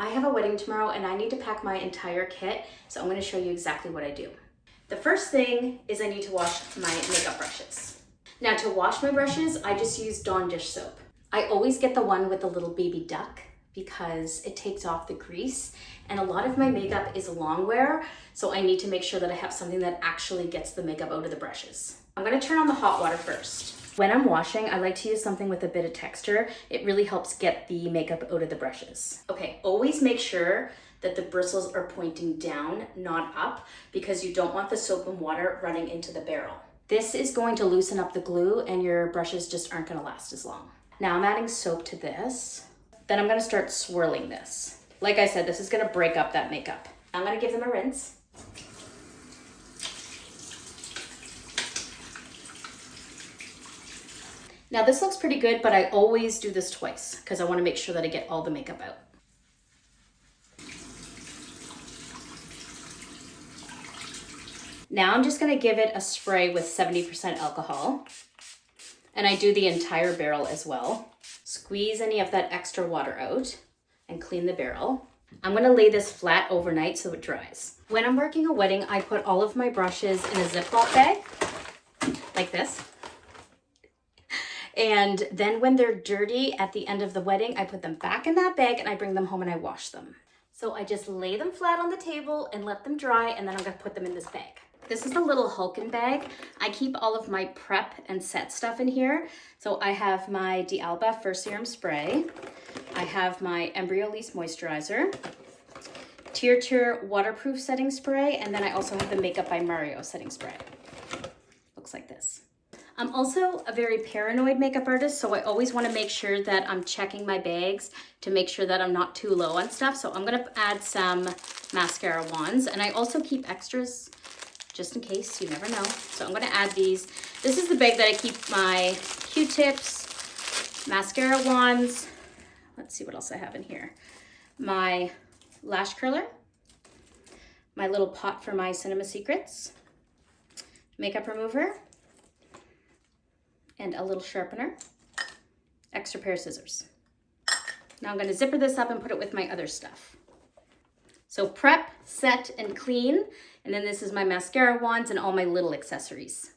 I have a wedding tomorrow and I need to pack my entire kit, so I'm going to show you exactly what I do. The first thing is I need to wash my makeup brushes. Now to wash my brushes, I just use Dawn dish soap. I always get the one with the little baby duck because it takes off the grease, and a lot of my makeup is long wear, so I need to make sure that I have something that actually gets the makeup out of the brushes. I'm going to turn on the hot water first. When I'm washing, I like to use something with a bit of texture. It really helps get the makeup out of the brushes. Okay, always make sure that the bristles are pointing down, not up, because you don't want the soap and water running into the barrel. This is going to loosen up the glue and your brushes just aren't going to last as long. Now I'm adding soap to this. Then I'm going to start swirling this. Like I said, this is going to break up that makeup. I'm going to give them a rinse. Now this looks pretty good, but I always do this twice because I want to make sure that I get all the makeup out. Now I'm just going to give it a spray with 70% alcohol. And I do the entire barrel as well. Squeeze any of that extra water out and clean the barrel. I'm going to lay this flat overnight so it dries. When I'm working a wedding, I put all of my brushes in a Ziploc bag like this. And then when they're dirty at the end of the wedding, I put them back in that bag and I bring them home and I wash them. So I just lay them flat on the table and let them dry, and then I'm gonna put them in this bag. This is the little Hulken bag. I keep all of my prep and set stuff in here. So I have my D'Alba First Serum Spray. I have my Embryolisse Moisturizer, TIRTIR Waterproof Setting Spray, and then I also have the Makeup by Mario Setting Spray. Looks like this. I'm also a very paranoid makeup artist, so I always want to make sure that I'm checking my bags to make sure that I'm not too low on stuff. So I'm going to add some mascara wands, and I also keep extras just in case, you never know. So I'm going to add these. This is the bag that I keep my Q-tips, mascara wands. Let's see what else I have in here. My lash curler, my little pot for my Cinema Secrets, makeup remover, and a little sharpener, extra pair of scissors. Now I'm going to zipper this up and put it with my other stuff. So prep, set, and clean. And then this is my mascara wands and all my little accessories.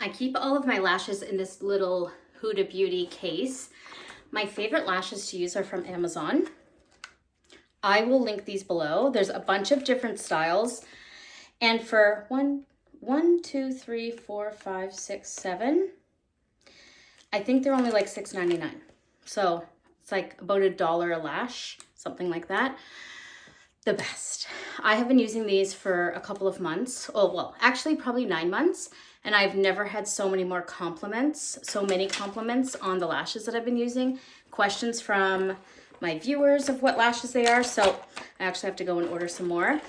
I keep all of my lashes in this little Huda Beauty case. My favorite lashes to use are from Amazon. I will link these below. There's a bunch of different styles. And for 7, I think they're only like $6.99. So it's like about $1 a lash, something like that. The best. I have been using these for a couple of months. Oh, well, actually probably 9 months. And I've never had so many compliments on the lashes that I've been using. Questions from my viewers of what lashes they are. So I actually have to go and order some more.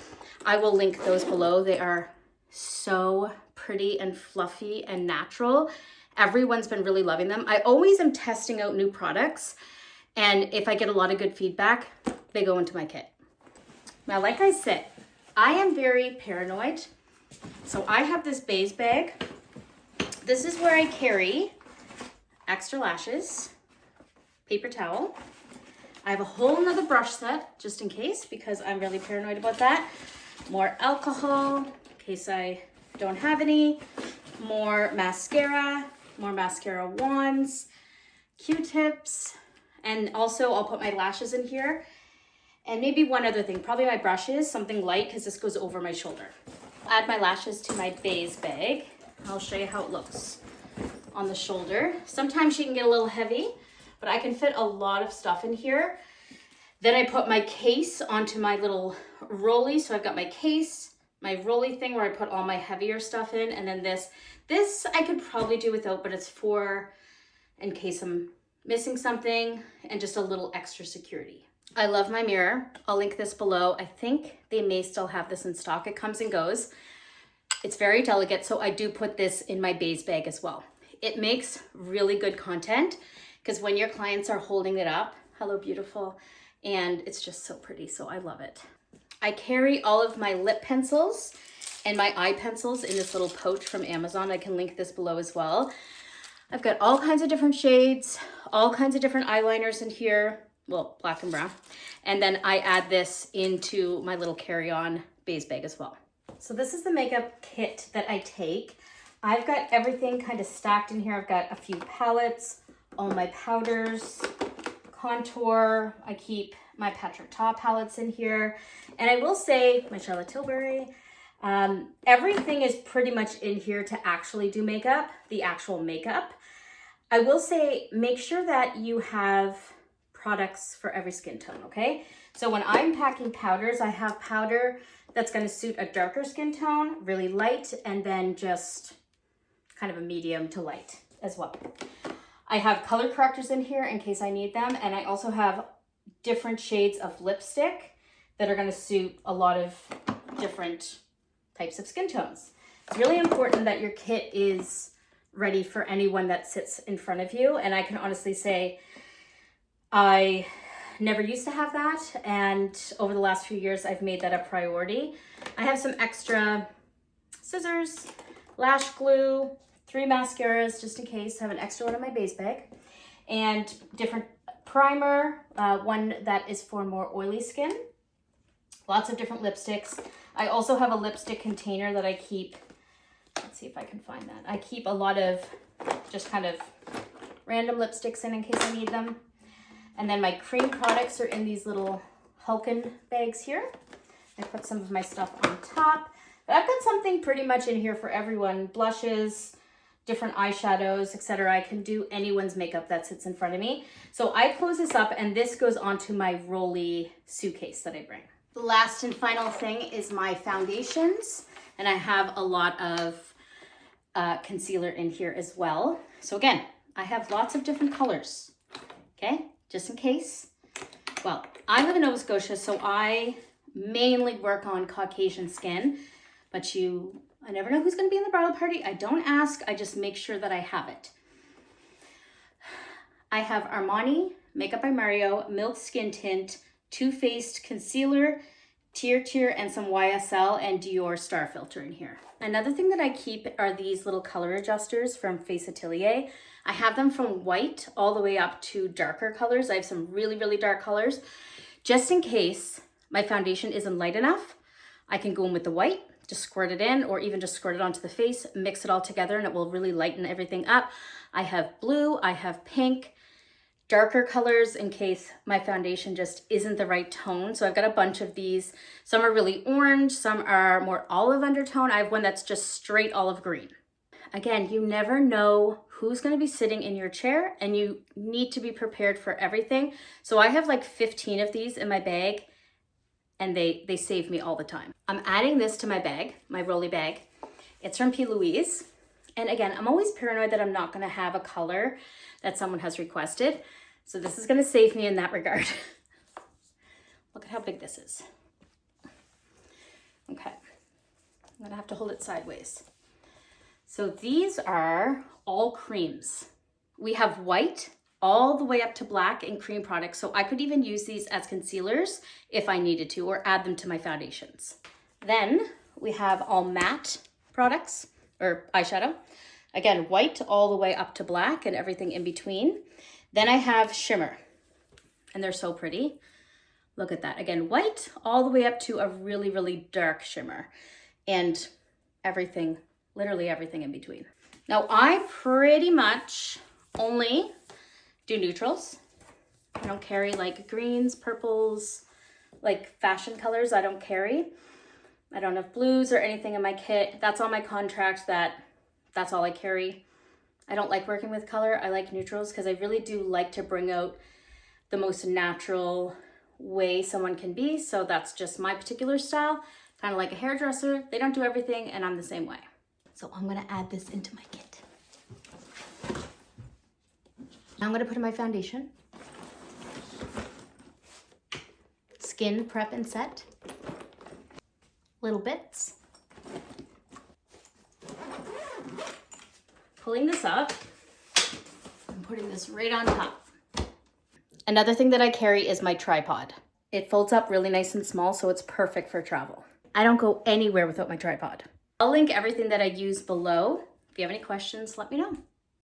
I will link those below. They are so pretty and fluffy and natural. Everyone's been really loving them. I always am testing out new products, and if I get a lot of good feedback, they go into my kit. Now, like I said, I am very paranoid. So I have this base bag. This is where I carry extra lashes, paper towel. I have a whole nother brush set just in case, because I'm really paranoid about that. More alcohol in case I don't have any. More mascara wands, Q-tips, and also I'll put my lashes in here. And maybe one other thing, probably my brushes, something light because this goes over my shoulder. I'll add my lashes to my base bag. I'll show you how it looks on the shoulder. Sometimes she can get a little heavy, but I can fit a lot of stuff in here. Then I put my case onto my little rolly. So I've got my case, my rolly thing where I put all my heavier stuff in, and then this I could probably do without, but it's for in case I'm missing something and just a little extra security. I love my mirror. I'll link this below. I think they may still have this in stock. It comes and goes. It's very delicate, so I do put this in my base bag as well. It makes really good content because when your clients are holding it up, hello beautiful, and it's just so pretty, so I love it. I carry all of my lip pencils and my eye pencils in this little pouch from Amazon. I can link this below as well. I've got all kinds of different shades, all kinds of different eyeliners in here. well, black and brown. And then I add this into my little carry-on base bag as well. So this is the makeup kit that I take. I've got everything kind of stacked in here. I've got a few palettes, all my powders, contour. I keep my Patrick Ta palettes in here. And I will say, my Charlotte Tilbury, everything is pretty much in here to actually do makeup, the actual makeup. I will say, make sure that you have products for every skin tone, okay? So when I'm packing powders, I have powder that's gonna suit a darker skin tone, really light, and then just kind of a medium to light as well. I have color correctors in here in case I need them, and I also have different shades of lipstick that are gonna suit a lot of different types of skin tones. It's really important that your kit is ready for anyone that sits in front of you, and I can honestly say, I never used to have that, and over the last few years, I've made that a priority. I have some extra scissors, lash glue, 3 mascaras, just in case. I have an extra one in my base bag, and different primer, one that is for more oily skin, lots of different lipsticks. I also have a lipstick container that I keep, let's see if I can find that. I keep a lot of just kind of random lipsticks in case I need them. And then my cream products are in these little Hulken bags here. I put some of my stuff on top. But I've got something pretty much in here for everyone. Blushes, different eyeshadows, etc. I can do anyone's makeup that sits in front of me. So I close this up and this goes onto my rolly suitcase that I bring. The last and final thing is my foundations. And I have a lot of concealer in here as well. So again, I have lots of different colors, okay? Just in case. Well, I live in Nova Scotia, so I mainly work on Caucasian skin, but I never know who's gonna be in the bridal party. I don't ask, I just make sure that I have it. I have Armani, Makeup by Mario, Milk Skin Tint, Too Faced Concealer, Tear, and some YSL and Dior Star Filter in here. Another thing that I keep are these little color adjusters from Face Atelier. I have them from white all the way up to darker colors. I have some really, really dark colors. Just in case my foundation isn't light enough, I can go in with the white, just squirt it in, or even just squirt it onto the face, mix it all together, and it will really lighten everything up. I have blue, I have pink, darker colors in case my foundation just isn't the right tone. So I've got a bunch of these. Some are really orange, some are more olive undertone. I have one that's just straight olive green. Again, you never know who's going to be sitting in your chair, and you need to be prepared for everything. So I have like 15 of these in my bag, and they save me all the time. I'm adding this to my bag, my rolly bag. It's from P. Louise. And again, I'm always paranoid that I'm not going to have a color that someone has requested. So this is going to save me in that regard. Look at how big this is. Okay. I'm going to have to hold it sideways. So these are all creams. We have white all the way up to black in cream products. So I could even use these as concealers if I needed to, or add them to my foundations. Then we have all matte products or eyeshadow. Again, white all the way up to black and everything in between. Then I have shimmer, and they're so pretty. Look at that. Again, white all the way up to a really, really dark shimmer, and everything, literally everything in between. Now I pretty much only do neutrals. I don't carry like greens, purples, like fashion colors. I don't carry. I don't have blues or anything in my kit. That's on my contract. That's all I carry. I don't like working with color. I like neutrals because I really do like to bring out the most natural way someone can be. So that's just my particular style. Kind of like a hairdresser. They don't do everything, and I'm the same way. So I'm gonna add this into my kit. Now I'm gonna put in my foundation. Skin prep and set. Little bits. Pulling this up and putting this right on top. Another thing that I carry is my tripod. It folds up really nice and small, so it's perfect for travel. I don't go anywhere without my tripod. I'll link everything that I use below. If you have any questions, let me know.